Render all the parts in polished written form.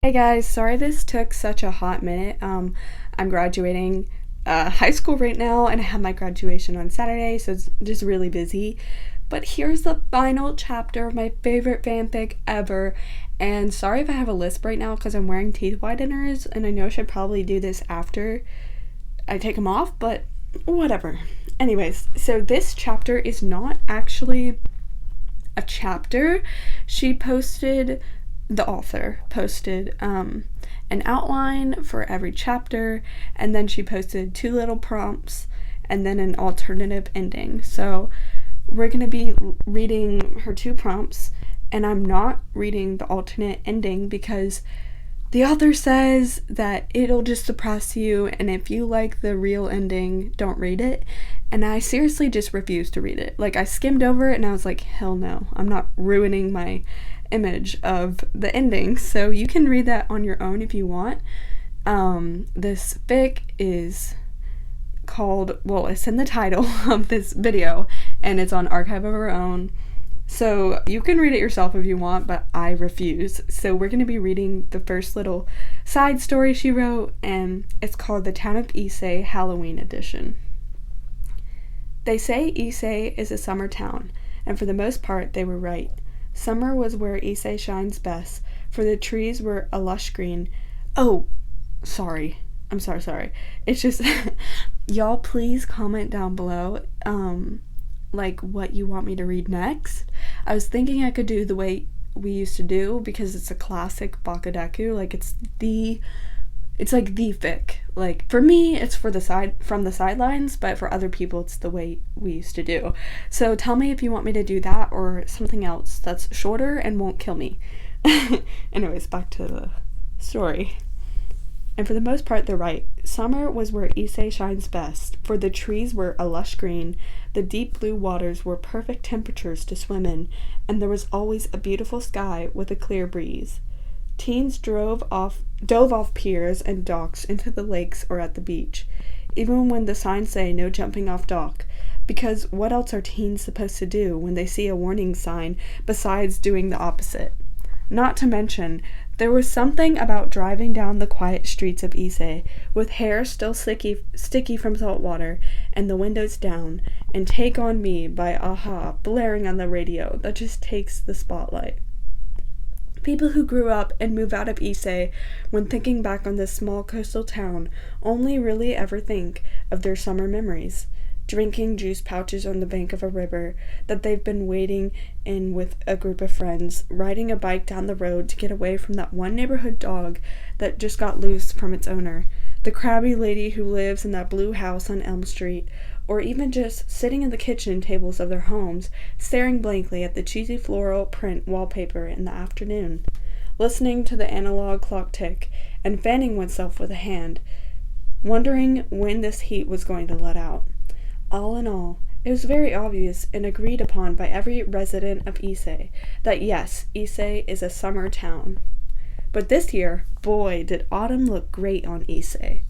Hey guys, sorry this took such a hot minute. I'm graduating high school right now and I have my graduation on Saturday, so it's just really busy. But here's the final chapter of my favorite fanfic ever. And sorry if I have a lisp right now because I'm wearing teeth whiteners and I know I should probably do this after I take them off, but whatever. Anyways, so this chapter is not actually a chapter. The author posted an outline for every chapter, and then she posted two little prompts and then an alternative ending. So we're going to be reading her two prompts, and I'm not reading the alternate ending because the author says that it'll just depress you, and if you like the real ending, don't read it. And I seriously just refused to read it. Like, I skimmed over it and I was like, hell no, I'm not ruining my image of the ending. So you can read that on your own if you want. This fic is called, well, it's in the title of this video, and it's on Archive of Our Own. So you can read it yourself if you want, but I refuse. So we're going to be reading the first little side story she wrote, and it's called The Town of Issei Halloween Edition. They say Issei is a summer town, and for the most part they were right. Summer was where Issei shines best, for the trees were a lush green. Oh, sorry. I'm sorry. It's just, y'all please comment down below, like what you want me to read next. I was thinking I could do the way we used to do because it's a classic Bakudeku. Like it's like the fic. Like for me, it's from the sidelines, but for other people, it's the way we used to do. So tell me if you want me to do that or something else that's shorter and won't kill me. Anyways, back to the story. And for the most part, they're right. Summer was where Issei shines best, for the trees were a lush green, the deep blue waters were perfect temperatures to swim in, and there was always a beautiful sky with a clear breeze. Teens dove off piers and docks into the lakes or at the beach, even when the signs say no jumping off dock, because what else are teens supposed to do when they see a warning sign besides doing the opposite? Not to mention, there was something about driving down the quiet streets of Issei, with hair still sticky from salt water, and the windows down, and Take On Me by a-ha blaring on the radio that just takes the spotlight. People who grew up and move out of Issei, when thinking back on this small coastal town, only really ever think of their summer memories. Drinking juice pouches on the bank of a river that they've been wading in with a group of friends, riding a bike down the road to get away from that one neighborhood dog that just got loose from its owner, the crabby lady who lives in that blue house on Elm Street, or even just sitting in the kitchen tables of their homes, staring blankly at the cheesy floral print wallpaper in the afternoon, listening to the analog clock tick, and fanning oneself with a hand, wondering when this heat was going to let out. All in all, it was very obvious and agreed upon by every resident of Issei that yes, Issei is a summer town. But this year, boy, did autumn look great on Issei.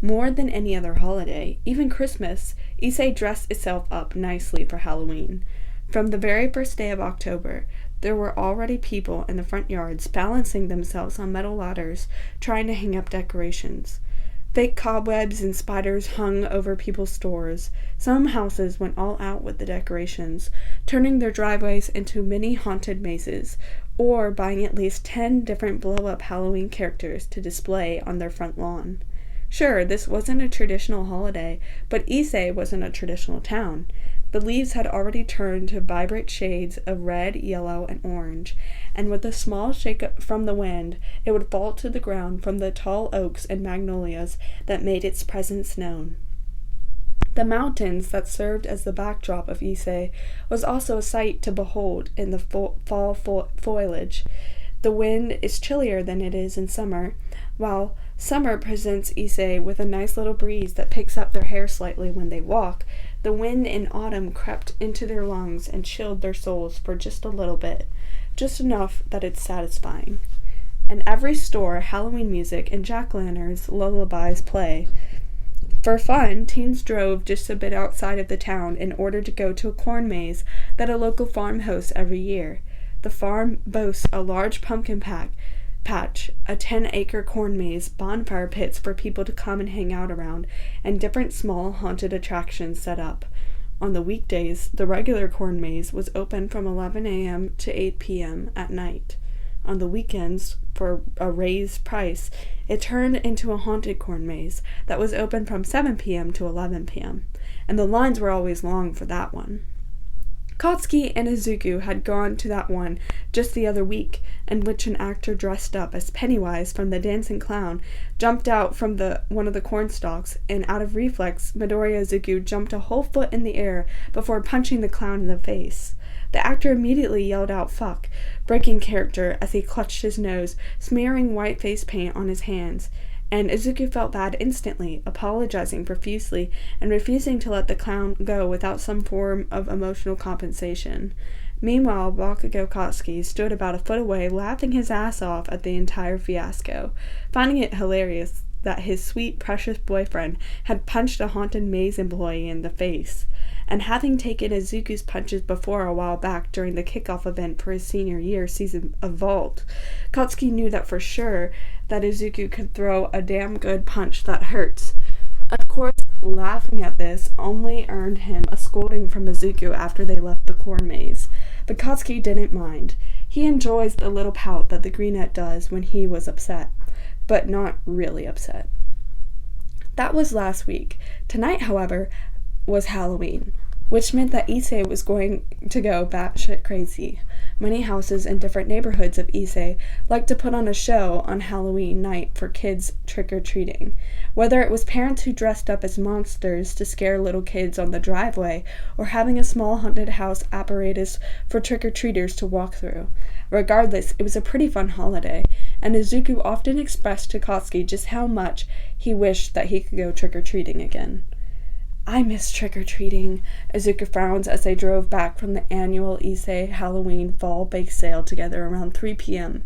More than any other holiday, even Christmas, Issei dressed itself up nicely for Halloween. From the very first day of October, there were already people in the front yards balancing themselves on metal ladders, trying to hang up decorations. Fake cobwebs and spiders hung over people's stores. Some houses went all out with the decorations, turning their driveways into mini haunted mazes, or buying at least 10 different blow-up Halloween characters to display on their front lawn. Sure, this wasn't a traditional holiday, but Issei wasn't a traditional town. The leaves had already turned to vibrant shades of red, yellow, and orange, and with a small shake from the wind, it would fall to the ground from the tall oaks and magnolias that made its presence known. The mountains that served as the backdrop of Issei was also a sight to behold in the fall foliage. The wind is chillier than it is in summer, while summer presents Issei with a nice little breeze that picks up their hair slightly when they walk. The wind in autumn crept into their lungs and chilled their souls for just a little bit, just enough that it's satisfying. In every store, Halloween music and jack-o'-lanterns lullabies play. For fun, teens drove just a bit outside of the town in order to go to a corn maze that a local farm hosts every year. The farm boasts a large pumpkin patch patch, a 10-acre corn maze, bonfire pits for people to come and hang out around, and different small haunted attractions set up. On the weekdays, the regular corn maze was open from 11 a.m. to 8 p.m. at night. On the weekends, for a raised price, it turned into a haunted corn maze that was open from 7 p.m. to 11 p.m., and the lines were always long for that one. Katsuki and Izuku had gone to that one just the other week, in which an actor dressed up as Pennywise from The Dancing Clown jumped out from one of the corn stalks, and out of reflex, Midoriya Izuku jumped a whole foot in the air before punching the clown in the face. The actor immediately yelled out "fuck," breaking character as he clutched his nose, smearing white face paint on his hands. And Izuku felt bad instantly, apologizing profusely and refusing to let the clown go without some form of emotional compensation. Meanwhile, Bakugo Katsuki stood about a foot away, laughing his ass off at the entire fiasco, finding it hilarious that his sweet, precious boyfriend had punched a haunted maze employee in the face. And having taken Izuku's punches before a while back during the kickoff event for his senior year season of Vault, Katsuki knew that for sure that Izuku could throw a damn good punch that hurts. Of course, laughing at this only earned him a scolding from Izuku after they left the corn maze. But Katsuki didn't mind. He enjoys the little pout that the greenette does when he was upset, but not really upset. That was last week. Tonight, however, was Halloween, which meant that Issei was going to go batshit crazy. Many houses in different neighborhoods of Issei like to put on a show on Halloween night for kids trick-or-treating. Whether it was parents who dressed up as monsters to scare little kids on the driveway, or having a small haunted house apparatus for trick-or-treaters to walk through. Regardless, it was a pretty fun holiday, and Izuku often expressed to Katsuki just how much he wished that he could go trick-or-treating again. I miss trick-or-treating, Izuku frowns as they drove back from the annual Issei Halloween Fall Bake Sale together around 3 p.m.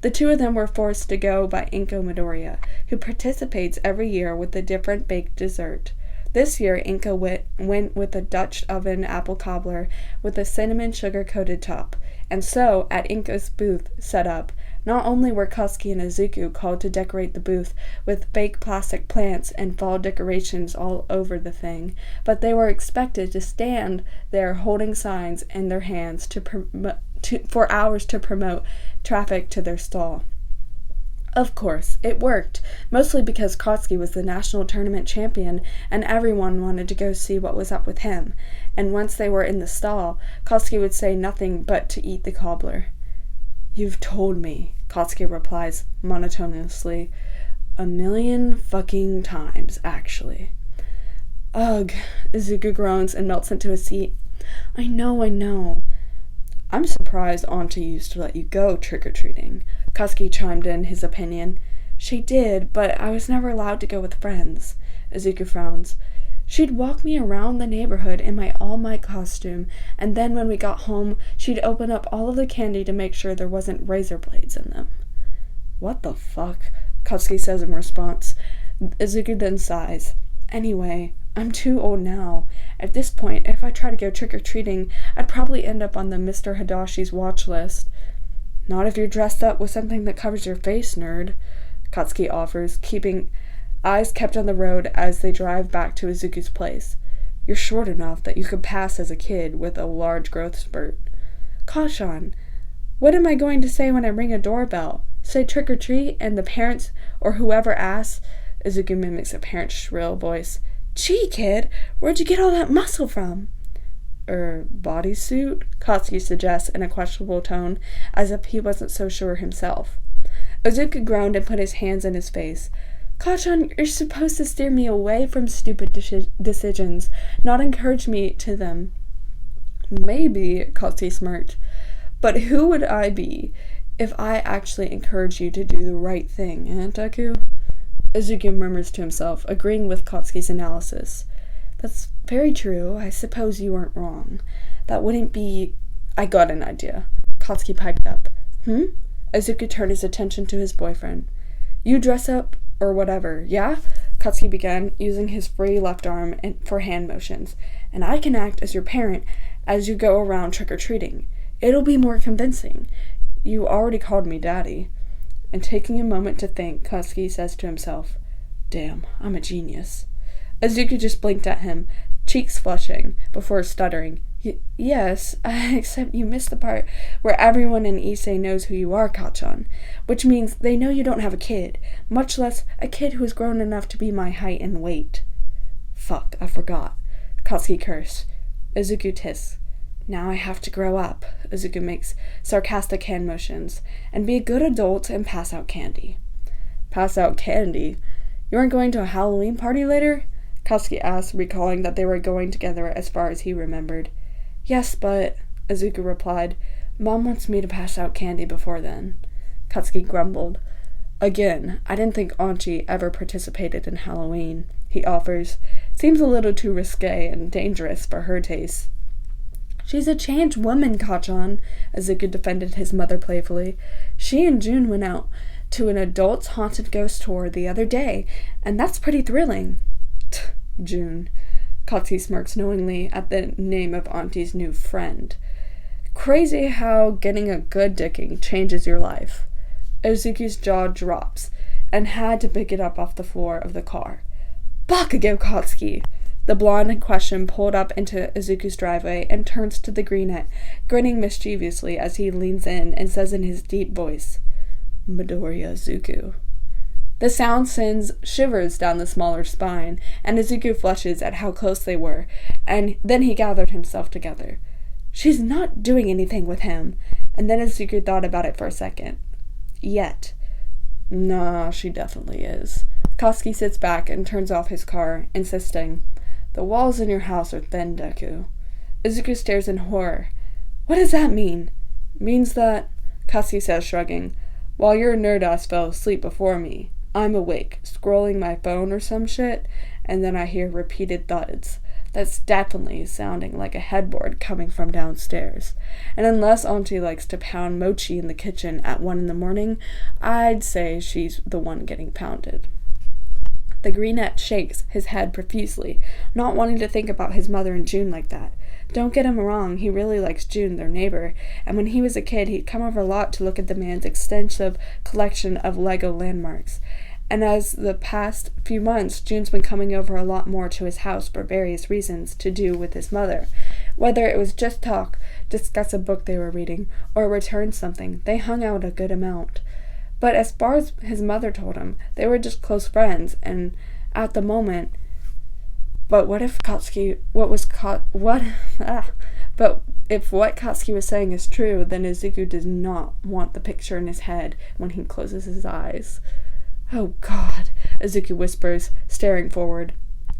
The two of them were forced to go by Inko Midoriya, who participates every year with a different baked dessert. This year, Inko went with a Dutch oven apple cobbler with a cinnamon sugar-coated top, and so, at Inko's booth set up, not only were Katsuki and Izuku called to decorate the booth with fake plastic plants and fall decorations all over the thing, but they were expected to stand there holding signs in their hands for hours to promote traffic to their stall. Of course, it worked, mostly because Katsuki was the national tournament champion and everyone wanted to go see what was up with him, and once they were in the stall, Katsuki would say nothing but to eat the cobbler. You've told me, Katsuki replies monotonously. 1,000,000 fucking times, actually. Ugh, Izuku groans and melts into a seat. I know. I'm surprised Auntie used to let you go trick-or-treating, Katsuki chimed in his opinion. She did, but I was never allowed to go with friends, Izuku frowns. She'd walk me around the neighborhood in my all-might costume, and then when we got home, she'd open up all of the candy to make sure there wasn't razor blades in them. What the fuck? Katsuki says in response. Izuku then sighs. Anyway, I'm too old now. At this point, if I try to go trick-or-treating, I'd probably end up on the Mr. Hadashi's watch list. Not if you're dressed up with something that covers your face, nerd, Katsuki offers, keeping eyes kept on the road as they drive back to Izuku's place. You're short enough that you could pass as a kid with a large growth spurt. Kashan, what am I going to say when I ring a doorbell? Say trick or treat, and the parents or whoever asks? Izuku mimics a parent's shrill voice. Gee, kid, where'd you get all that muscle from? Bodysuit? Katsuki suggests in a questionable tone, as if he wasn't so sure himself. Izuku groaned and put his hands in his face. Kachan, you're supposed to steer me away from stupid decisions, not encourage me to them. Maybe, Katsuki smirked, but who would I be if I actually encouraged you to do the right thing, Taku? Izuku murmurs to himself, agreeing with Katsuki's analysis. That's very true. I suppose you weren't wrong. That wouldn't be... I got an idea. Katsuki piped up. Izuku turned his attention to his boyfriend. You dress up or whatever, yeah? Katsuki began, using his free left arm for hand motions. And I can act as your parent as you go around trick-or-treating. It'll be more convincing. You already called me daddy. and taking a moment to think, Katsuki says to himself, "Damn, I'm a genius." Izuku just blinked at him, cheeks flushing, before stuttering, "Yes, except you missed the part where everyone in Issei knows who you are, Kachan, which means they know you don't have a kid, much less a kid who is grown enough to be my height and weight." "Fuck, I forgot." Katsuki cursed. Izuku tisks. "Now I have to grow up," Izuku makes sarcastic hand motions, "and be a good adult and pass out candy." "Pass out candy? You aren't going to a Halloween party later?" Katsuki asked, recalling that they were going together as far as he remembered. "Yes, but," Izuku replied, "Mom wants me to pass out candy before then." Katsuki grumbled. "Again, I didn't think Auntie ever participated in Halloween," he offers. "Seems a little too risque and dangerous for her taste." "She's a changed woman, Kachan," Izuku defended his mother playfully. "She and June went out to an adults haunted ghost tour the other day, and that's pretty thrilling." June. Katsuki smirks knowingly at the name of Auntie's new friend. "Crazy how getting a good dicking changes your life." Izuku's jaw drops, and had to pick it up off the floor of the car. "Bakudeku, Katsuki!" The blonde in question pulled up into Izuku's driveway and turns to the greenette, grinning mischievously as he leans in and says in his deep voice, "Midoriya Izuku." The sound sends shivers down the smaller spine, and Izuku flushes at how close they were, and then he gathered himself together. "She's not doing anything with him," and then Izuku thought about it for a second. "Yet." "Nah, she definitely is." Katsuki sits back and turns off his car, insisting, "The walls in your house are thin, Deku." Izuku stares in horror. "What does that mean?" "Means that," Katsuki says, shrugging, "while your nerd-ass fell asleep before me, I'm awake, scrolling my phone or some shit, and then I hear repeated thuds. That's definitely sounding like a headboard coming from downstairs. And unless Auntie likes to pound mochi in the kitchen at 1 a.m, I'd say she's the one getting pounded." The greenette shakes his head profusely, not wanting to think about his mother and June like that. Don't get him wrong, he really likes June, their neighbor, and when he was a kid, he'd come over a lot to look at the man's extensive collection of Lego landmarks. And as the past few months, June's been coming over a lot more to his house for various reasons to do with his mother. Whether it was just talk, discuss a book they were reading, or return something, they hung out a good amount. But as far as his mother told him, they were just close friends, and at the moment... But what if Katsuki... But if what Katsuki was saying is true, then Izuku does not want the picture in his head when he closes his eyes. "Oh God," Izuku whispers, staring forward.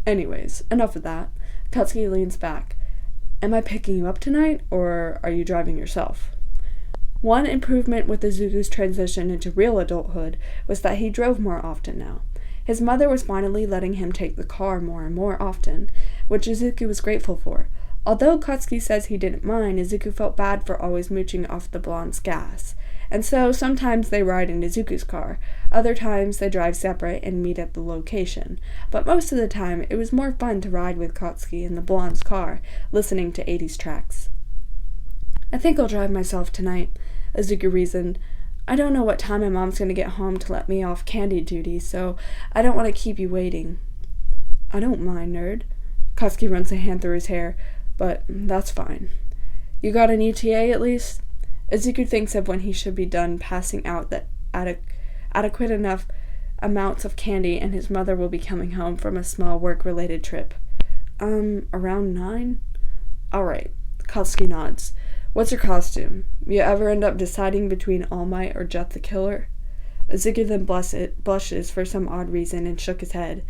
"Anyways, enough of that." Katsuki leans back. "Am I picking you up tonight, or are you driving yourself?" One improvement with Izuku's transition into real adulthood was that he drove more often now. His mother was finally letting him take the car more and more often, which Izuku was grateful for. Although Katsuki says he didn't mind, Izuku felt bad for always mooching off the blonde's gas. And so sometimes they ride in Izuku's car, other times they drive separate and meet at the location. But most of the time, it was more fun to ride with Katsuki in the blonde's car, listening to 80s tracks. "I think I'll drive myself tonight," Izuku reasoned. "I don't know what time my mom's going to get home to let me off candy duty, so I don't want to keep you waiting." "I don't mind, nerd." Katsuki runs a hand through his hair, "but that's fine. You got an ETA at least?" Izuku thinks of when he should be done passing out the adequate enough amounts of candy and his mother will be coming home from a small work-related trip. Around 9? Alright. Katsuki nods. "What's your costume? You ever end up deciding between All Might or Jet the Killer?" Izuku then blushes for some odd reason and shook his head.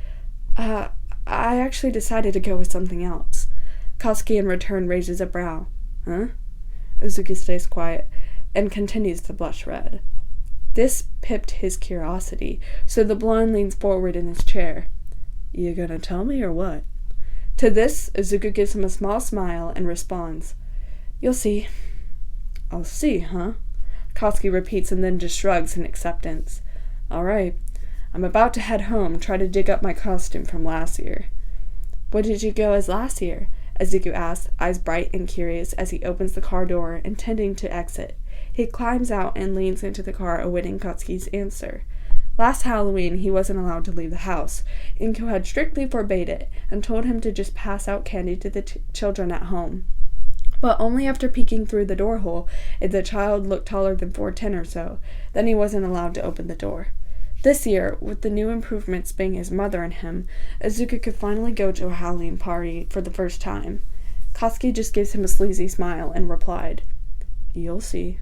I actually decided to go with something else." Katsuki in return raises a brow. "Huh?" Izuku stays quiet and continues to blush red. This pipped his curiosity, so the blonde leans forward in his chair. "You gonna tell me or what?" To this, Izuku gives him a small smile and responds, "You'll see." "I'll see, huh?" Katsuki repeats and then just shrugs in acceptance. "Alright. I'm about to head home, try to dig up my costume from last year." "What did you go as last year?" Izuku asks, eyes bright and curious as he opens the car door, intending to exit. He climbs out and leans into the car, awaiting Katsuki's answer. Last Halloween, he wasn't allowed to leave the house. Inko had strictly forbade it and told him to just pass out candy to the children at home. But only after peeking through the door hole if the child looked taller than 4'10" or so. Then he wasn't allowed to open the door. This year, with the new improvements being his mother and him, Izuku could finally go to a Halloween party for the first time. Katsuki just gives him a sleazy smile and replied, "You'll see."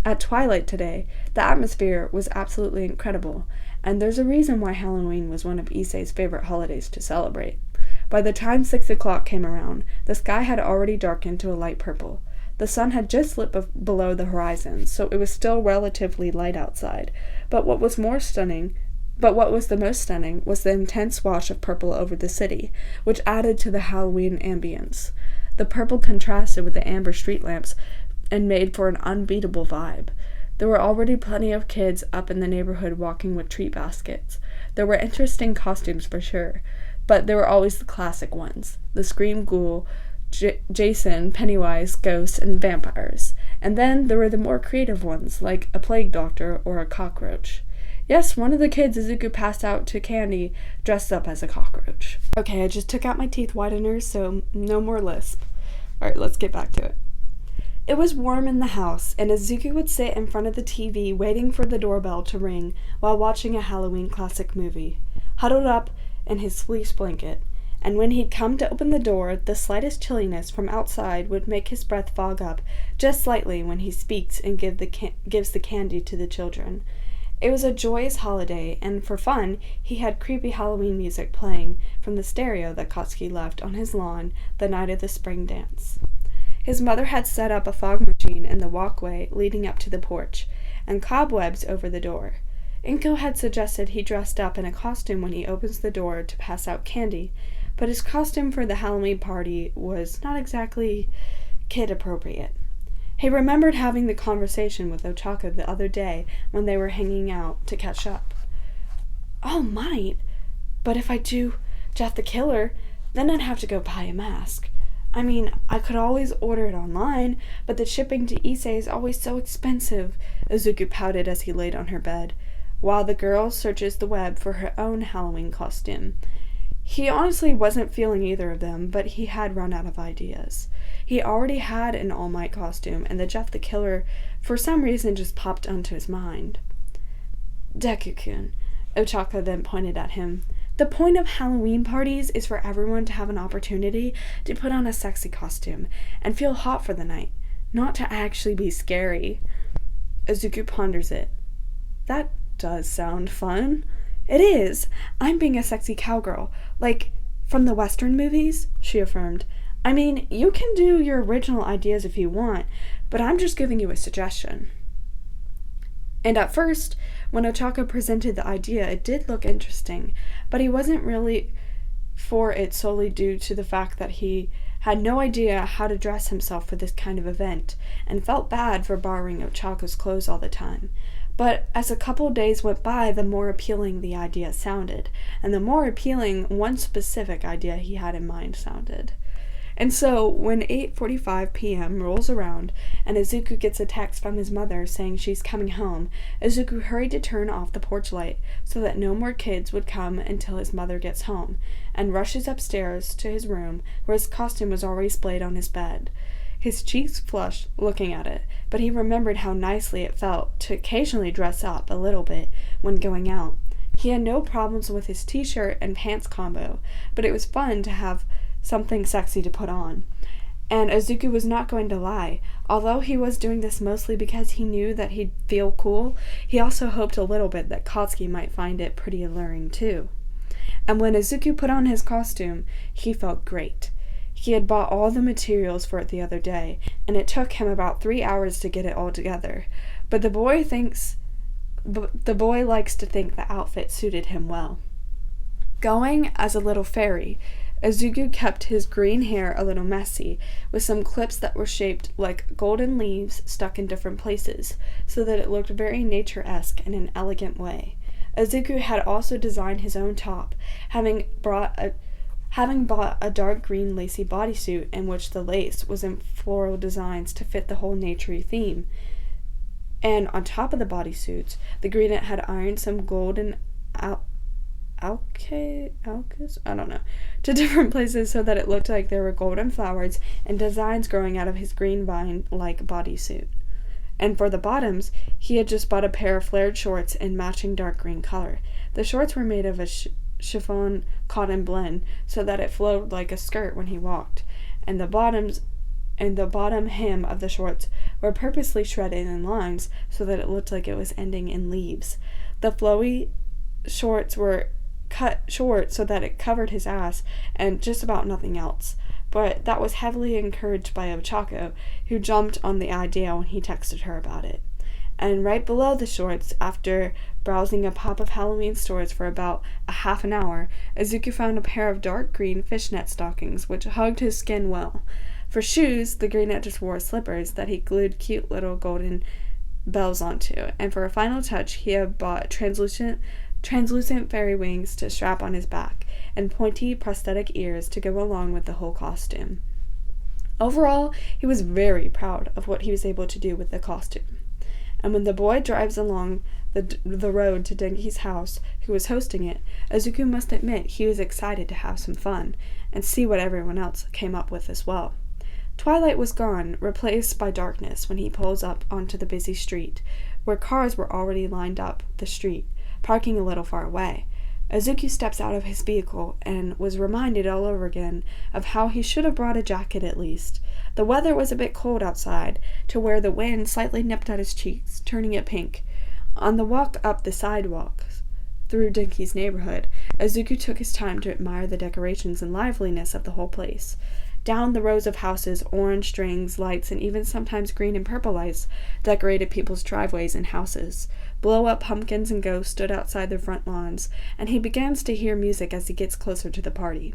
At twilight today, the atmosphere was absolutely incredible, and there's a reason why Halloween was one of Issei's favorite holidays to celebrate. By the time 6 o'clock came around, the sky had already darkened to a light purple. The sun had just slipped below the horizon, so it was still relatively light outside, but what was the most stunning was the intense wash of purple over the city, which added to the Halloween ambience. The purple contrasted with the amber street lamps and made for an unbeatable vibe. There were already plenty of kids up in the neighborhood walking with treat baskets. There were interesting costumes for sure, but there were always the classic ones: the Scream Ghoul, Jason, Pennywise, ghosts, and vampires. And then there were the more creative ones, like a plague doctor or a cockroach. Yes, one of the kids Izuku passed out to candy dressed up as a cockroach. Okay, I just took out my teeth whiteners, so no more lisp. Alright, let's get back to it. It was warm in the house, and Izuku would sit in front of the TV waiting for the doorbell to ring while watching a Halloween classic movie, huddled up in his fleece blanket. And when he'd come to open the door, the slightest chilliness from outside would make his breath fog up just slightly when he speaks and gives the candy to the children. It was a joyous holiday, and for fun, he had creepy Halloween music playing from the stereo that Katsuki left on his lawn the night of the spring dance. His mother had set up a fog machine in the walkway leading up to the porch, and cobwebs over the door. Inko had suggested he dressed up in a costume when he opens the door to pass out candy, but his costume for the Halloween party was not exactly kid-appropriate. He remembered having the conversation with Ochako the other day when they were hanging out to catch up. "All might, but if I do Jeff the Killer, then I'd have to go buy a mask. I mean, I could always order it online, but the shipping to Issei is always so expensive," Izuku pouted as he laid on her bed, while the girl searches the web for her own Halloween costume. He honestly wasn't feeling either of them, but he had run out of ideas. He already had an All Might costume, and the Jeff the Killer, for some reason, just popped onto his mind. "Deku-kun," Ochako then pointed at him. "The point of Halloween parties is for everyone to have an opportunity to put on a sexy costume and feel hot for the night, not to actually be scary." Izuku ponders it. "That does sound fun." "It is. I'm being a sexy cowgirl, like from the Western movies," she affirmed. "I mean, you can do your original ideas if you want, but I'm just giving you a suggestion." And at first, when Ochako presented the idea, it did look interesting, but he wasn't really for it solely due to the fact that he had no idea how to dress himself for this kind of event, and felt bad for borrowing Ochako's clothes all the time. But as a couple of days went by, the more appealing the idea sounded, and the more appealing one specific idea he had in mind sounded. And so, when 8:45 p.m. rolls around, and Izuku gets a text from his mother saying she's coming home, Izuku hurried to turn off the porch light so that no more kids would come until his mother gets home, and rushes upstairs to his room, where his costume was already splayed on his bed. His cheeks flushed looking at it, but he remembered how nicely it felt to occasionally dress up a little bit when going out. He had no problems with his t-shirt and pants combo, but it was fun to have something sexy to put on. And Izuku was not going to lie. Although he was doing this mostly because he knew that he'd feel cool, he also hoped a little bit that Katsuki might find it pretty alluring too. And when Izuku put on his costume, he felt great. He had bought all the materials for it the other day, and it took him about 3 hours to get it all together. But the boy likes to think the outfit suited him well. Going as a little fairy, Izuku kept his green hair a little messy, with some clips that were shaped like golden leaves stuck in different places, so that it looked very nature-esque in an elegant way. Izuku had also designed his own top, having bought a dark green lacy bodysuit in which the lace was in floral designs to fit the whole naturey theme. And on top of the bodysuits, the greenette had ironed some golden alcus, I don't know, to different places so that it looked like there were golden flowers and designs growing out of his green vine-like bodysuit. And for the bottoms, he had just bought a pair of flared shorts in matching dark green color. The shorts were made of a chiffon cotton blend so that it flowed like a skirt when he walked, and the bottom hem of the shorts were purposely shredded in lines so that it looked like it was ending in leaves. The flowy shorts were cut short so that it covered his ass and just about nothing else, but that was heavily encouraged by Ochako, who jumped on the idea when he texted her about it. And right below the shorts, after browsing a pop of Halloween stores for about a half an hour, Izuku found a pair of dark green fishnet stockings, which hugged his skin well. For shoes, the greenette just wore slippers that he glued cute little golden bells onto, and for a final touch, he had bought translucent fairy wings to strap on his back, and pointy prosthetic ears to go along with the whole costume. Overall, he was very proud of what he was able to do with the costume. And when the boy drives along the road to Denki's house, who was hosting it, Izuku must admit he was excited to have some fun, and see what everyone else came up with as well. Twilight was gone, replaced by darkness when he pulls up onto the busy street, where cars were already lined up the street, parking a little far away. Izuku steps out of his vehicle and was reminded all over again of how he should have brought a jacket at least. The weather was a bit cold outside, to where the wind slightly nipped at his cheeks, turning it pink. On the walk up the sidewalks through Denki's neighborhood, Izuku took his time to admire the decorations and liveliness of the whole place. Down the rows of houses, orange strings, lights, and even sometimes green and purple lights decorated people's driveways and houses. Blow-up pumpkins and ghosts stood outside their front lawns, and he begins to hear music as he gets closer to the party.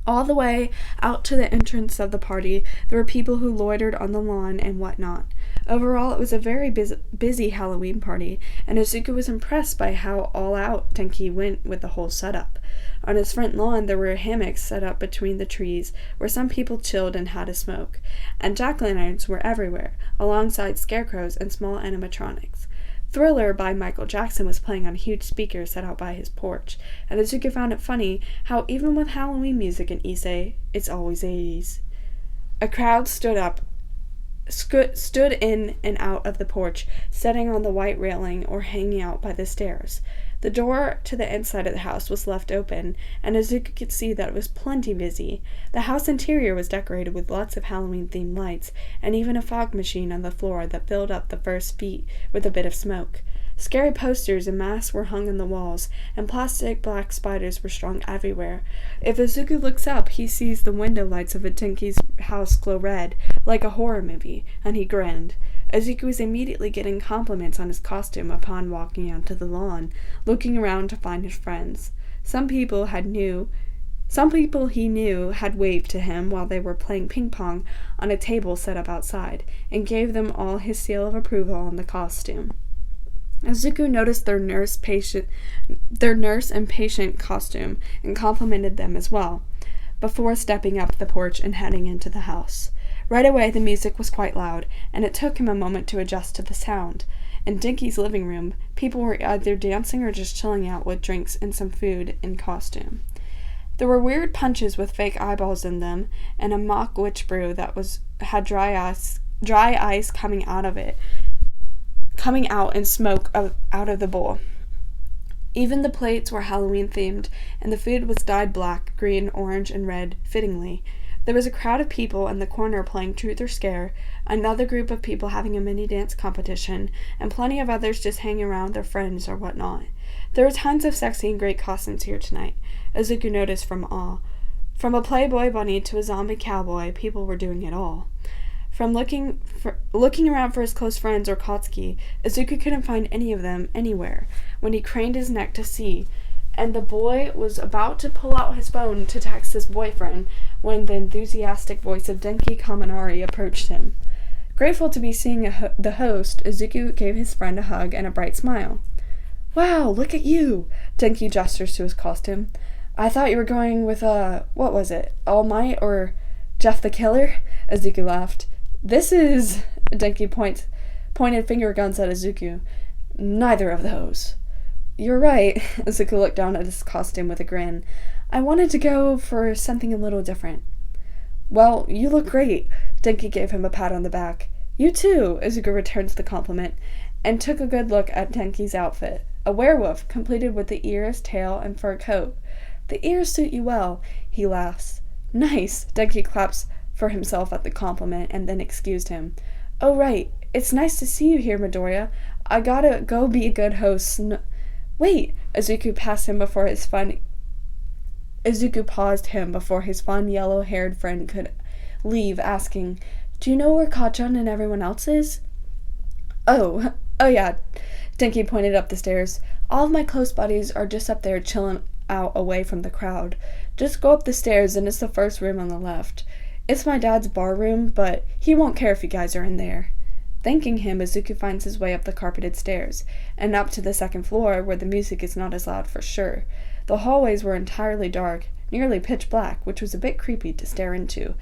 All the way out to the entrance of the party, there were people who loitered on the lawn and whatnot. Overall, it was a very busy Halloween party, and Izuku was impressed by how all-out Denki went with the whole setup. On his front lawn, there were hammocks set up between the trees where some people chilled and had a smoke, and jack-o'-lanterns were everywhere, alongside scarecrows and small animatronics. Thriller by Michael Jackson was playing on a huge speaker set out by his porch, and Izuku found it funny how even with Halloween music in Issei, it's always 80s. A crowd stood in and out of the porch, sitting on the white railing or hanging out by the stairs. The door to the inside of the house was left open, and Izuku could see that it was plenty busy. The house interior was decorated with lots of Halloween-themed lights, and even a fog machine on the floor that filled up the first feet with a bit of smoke. Scary posters and masks were hung on the walls, and plastic black spiders were strung everywhere. If Izuku looks up, he sees the window lights of Denki's house glow red, like a horror movie, and he grinned. Izuku was immediately getting compliments on his costume upon walking out to the lawn, looking around to find his friends. Some people he knew had waved to him while they were playing ping pong on a table set up outside, and gave them all his seal of approval on the costume. Izuku noticed their nurse and patient costume and complimented them as well, before stepping up the porch and heading into the house. Right away, the music was quite loud, and it took him a moment to adjust to the sound. In Denki's living room, people were either dancing or just chilling out with drinks and some food in costume. There were weird punches with fake eyeballs in them, and a mock witch brew that had dry ice coming out and smoke out of the bowl. Even the plates were Halloween themed, and the food was dyed black, green, orange, and red, fittingly. There was a crowd of people in the corner playing Truth or Scare, another group of people having a mini dance competition, and plenty of others just hanging around with their friends or whatnot. There were tons of sexy and great costumes here tonight, Izuku noticed from awe. From a Playboy bunny to a zombie cowboy, people were doing it all. From looking around for his close friends or Katsuki, Izuku couldn't find any of them anywhere, when he craned his neck to see, and the boy was about to pull out his phone to text his boyfriend when the enthusiastic voice of Denki Kaminari approached him. Grateful to be seeing the host, Izuku gave his friend a hug and a bright smile. "Wow, look at you!" Denki gestures to his costume. "I thought you were going with, what was it, All Might or Jeff the Killer?" Izuku laughed. "This is," Denki points pointed finger guns at Izuku. Neither of those. You're right. Izuku looked down at his costume with a grin. I wanted to go for something a little different. Well, you look great. Denki gave him a pat on the back. You too, Izuku returned the compliment, and took a good look at Denki's outfit. A werewolf, completed with the ears, tail, and fur coat. The ears suit you well, he laughs. Nice, Denki claps for himself at the compliment, and then excused him. Oh right, it's nice to see you here, Midoriya. I gotta go be a good host. Wait, Izuku paused him before his fun yellow-haired friend could leave, asking, Do you know where Kachan and everyone else is? Oh yeah, Denki pointed up the stairs. All of my close buddies are just up there chilling out away from the crowd. Just go up the stairs and it's the first room on the left. It's my dad's bar room, but he won't care if you guys are in there. Thanking him, Izuku finds his way up the carpeted stairs, and up to the second floor, where the music is not as loud for sure. The hallways were entirely dark, nearly pitch black, which was a bit creepy to stare into.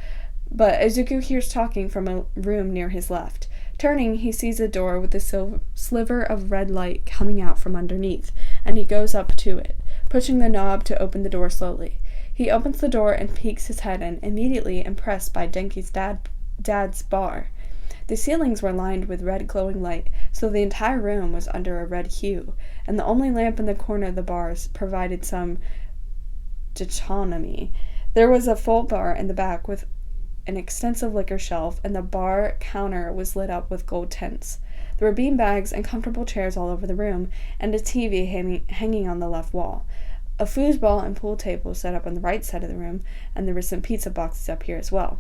But Izuku hears talking from a room near his left. Turning, he sees a door with a sliver of red light coming out from underneath, and he goes up to it, pushing the knob to open the door slowly. He opens the door and peeks his head in, immediately impressed by Denki's dad's bar. The ceilings were lined with red glowing light, so the entire room was under a red hue, and the only lamp in the corner of the bars provided some autonomy. There was a full bar in the back with an extensive liquor shelf, and the bar counter was lit up with gold tints. There were beanbags and comfortable chairs all over the room, and a TV hanging on the left wall. A foosball and pool table set up on the right side of the room, and there were some pizza boxes up here as well.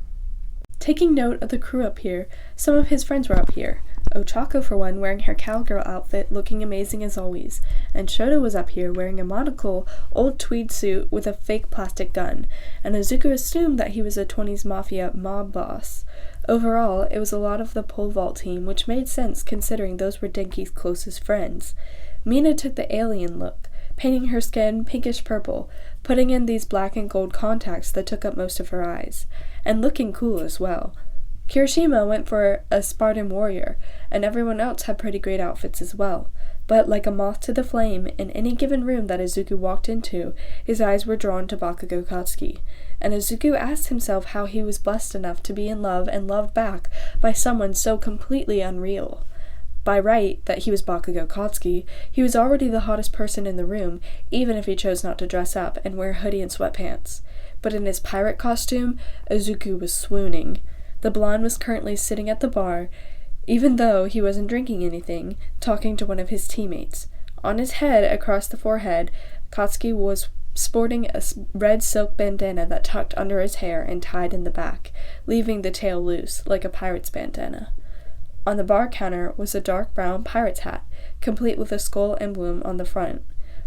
Taking note of the crew up here, some of his friends were up here. Ochako, for one, wearing her cowgirl outfit, looking amazing as always, and Shota was up here wearing a monocle, old tweed suit with a fake plastic gun, and Izuku assumed that he was a 20s mafia mob boss. Overall, it was a lot of the pole vault team, which made sense considering those were Denki's closest friends. Mina took the alien look, painting her skin pinkish purple, putting in these black and gold contacts that took up most of her eyes, and looking cool as well. Kirishima went for a Spartan warrior, and everyone else had pretty great outfits as well. But like a moth to the flame, in any given room that Izuku walked into, his eyes were drawn to Bakugo Katsuki, and Izuku asked himself how he was blessed enough to be in love and loved back by someone so completely unreal. By right, that he was Bakugo Katsuki, he was already the hottest person in the room, even if he chose not to dress up and wear a hoodie and sweatpants. But in his pirate costume, Izuku was swooning. The blonde was currently sitting at the bar, even though he wasn't drinking anything, talking to one of his teammates. On his head, across the forehead, Katsuki was sporting a red silk bandana that tucked under his hair and tied in the back, leaving the tail loose, like a pirate's bandana. On the bar counter was a dark brown pirate's hat, complete with a skull emblem on the front.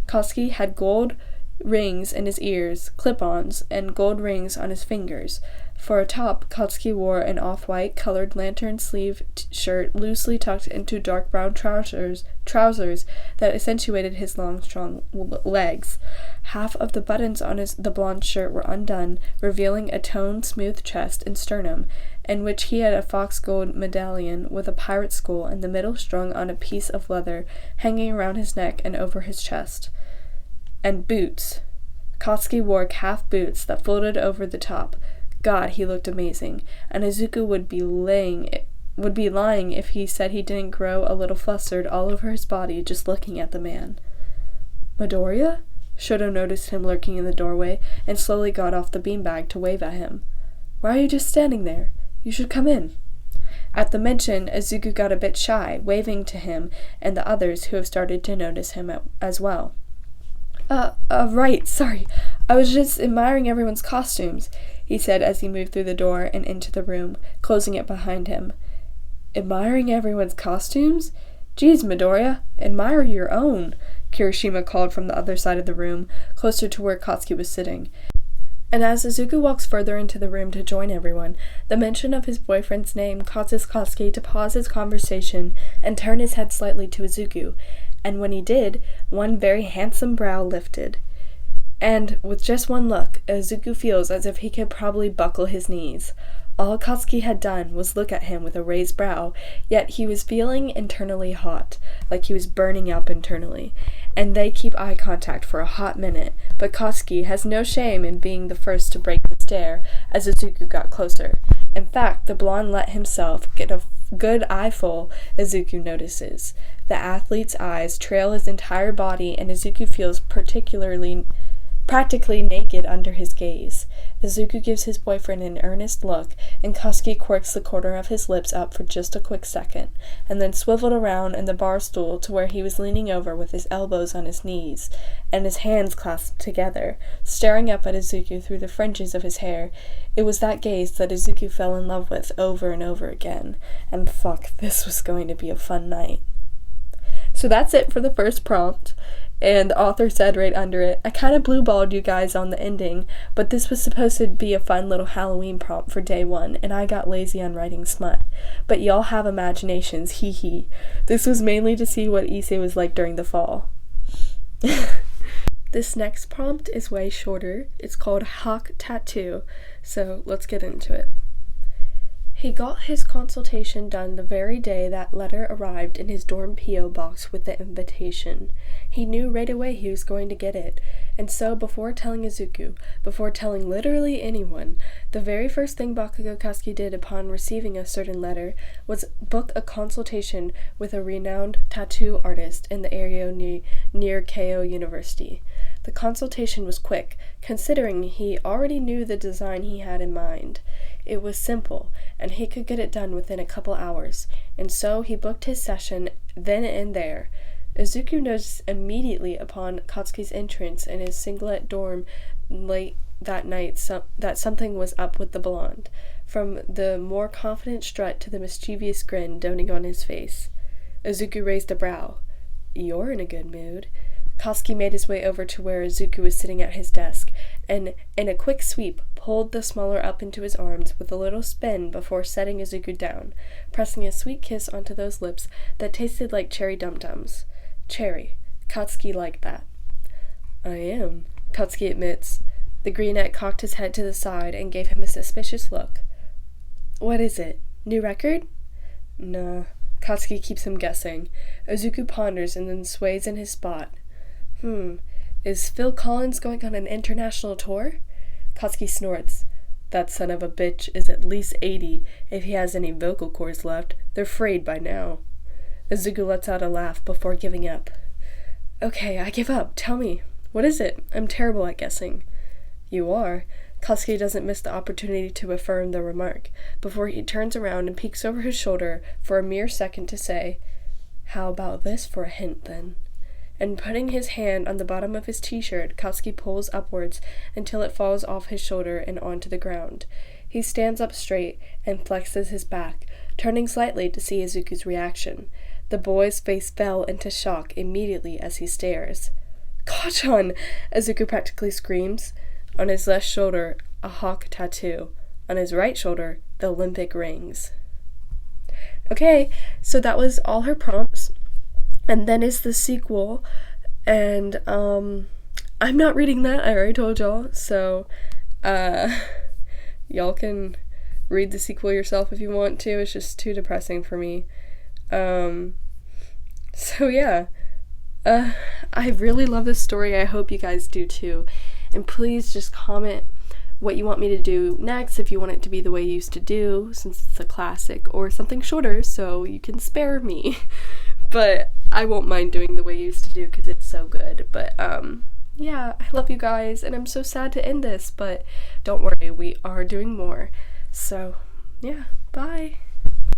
Katsuki had gold rings in his ears, clip-ons, and gold rings on his fingers. For a top, Katsuki wore an off-white colored lantern sleeve shirt loosely tucked into dark brown trousers that accentuated his long, strong legs. Half of the buttons on the blonde shirt were undone, revealing a toned, smooth chest and sternum, in which he had a fox gold medallion with a pirate skull in the middle strung on a piece of leather hanging around his neck and over his chest. And boots. Katsuki wore calf boots that folded over the top. God, he looked amazing, and Izuku would be lying if he said he didn't grow a little flustered all over his body just looking at the man. Midoriya? Shoto noticed him lurking in the doorway and slowly got off the beanbag to wave at him. Why are you just standing there? You should come in. At the mention, Izuku got a bit shy, waving to him and the others who have started to notice him as well. Right, sorry. I was just admiring everyone's costumes, he said as he moved through the door and into the room, closing it behind him. Admiring everyone's costumes? Geez, Midoriya, admire your own, Kirishima called from the other side of the room, closer to where Katsuki was sitting. And as Izuku walks further into the room to join everyone, the mention of his boyfriend's name causes Katsuki to pause his conversation and turn his head slightly to Izuku, and when he did, one very handsome brow lifted. And with just one look, Izuku feels as if he could probably buckle his knees. All Katsuki had done was look at him with a raised brow, yet he was feeling internally hot, like he was burning up internally. And they keep eye contact for a hot minute, but Katsuki has no shame in being the first to break the stare as Izuku got closer. In fact, the blonde let himself get a good eyeful Izuku notices. The athlete's eyes trail his entire body, and Izuku feels practically naked under his gaze. Izuku gives his boyfriend an earnest look, and Katsuki quirks the corner of his lips up for just a quick second, and then swiveled around in the bar stool to where he was leaning over with his elbows on his knees, and his hands clasped together, staring up at Izuku through the fringes of his hair. It was that gaze that Izuku fell in love with over and over again, and fuck, this was going to be a fun night. So that's it for the first prompt. And the author said right under it, I kind of blue-balled you guys on the ending, but this was supposed to be a fun little Halloween prompt for day 1, and I got lazy on writing smut. But y'all have imaginations, hee hee. This was mainly to see what Issei was like during the fall. This next prompt is way shorter. It's called Hawk Tattoo, so let's get into it. He got his consultation done the very day that letter arrived in his dorm P.O. box with the invitation. He knew right away he was going to get it, and so before telling Izuku, before telling literally anyone, the very first thing Bakugo Katsuki did upon receiving a certain letter was book a consultation with a renowned tattoo artist in the area near Keio University. The consultation was quick, considering he already knew the design he had in mind. It was simple, and he could get it done within a couple hours, and so he booked his session then and there. Izuku noticed immediately upon Katsuki's entrance in his singlet dorm late that night that something was up with the blonde, from the more confident strut to the mischievous grin dawning on his face. Izuku raised a brow. You're in a good mood. Katsuki made his way over to where Izuku was sitting at his desk, and in a quick sweep, pulled the smaller up into his arms with a little spin before setting Izuku down, pressing a sweet kiss onto those lips that tasted like cherry dum-dums. Cherry. Katsuki liked that. I am, Katsuki admits. The greenette cocked his head to the side and gave him a suspicious look. What is it? New record? Nah. Katsuki keeps him guessing. Izuku ponders and then sways in his spot. Is Phil Collins going on an international tour? Katsuki snorts. That son of a bitch is at least 80, if he has any vocal cords left. They're frayed by now. Izuku lets out a laugh before giving up. Okay, I give up. Tell me. What is it? I'm terrible at guessing. You are. Katsuki doesn't miss the opportunity to affirm the remark, before he turns around and peeks over his shoulder for a mere second to say, How about this for a hint, then? And putting his hand on the bottom of his t-shirt, Katsuki pulls upwards until it falls off his shoulder and onto the ground. He stands up straight and flexes his back, turning slightly to see Izuku's reaction. The boy's face fell into shock immediately as he stares. Kachan! Izuku practically screams. On his left shoulder, a hawk tattoo. On his right shoulder, the Olympic rings. Okay, so that was all her prompts. And then is the sequel, and I'm not reading that, I already told y'all, so y'all can read the sequel yourself if you want to. It's just too depressing for me. So yeah, I really love this story. I hope you guys do too, and please just comment what you want me to do next, if you want it to be the way you used to do, since it's a classic, or something shorter so you can spare me. But I won't mind doing the way you used to do because it's so good. But yeah, I love you guys, and I'm so sad to end this, but don't worry, we are doing more. So yeah, bye.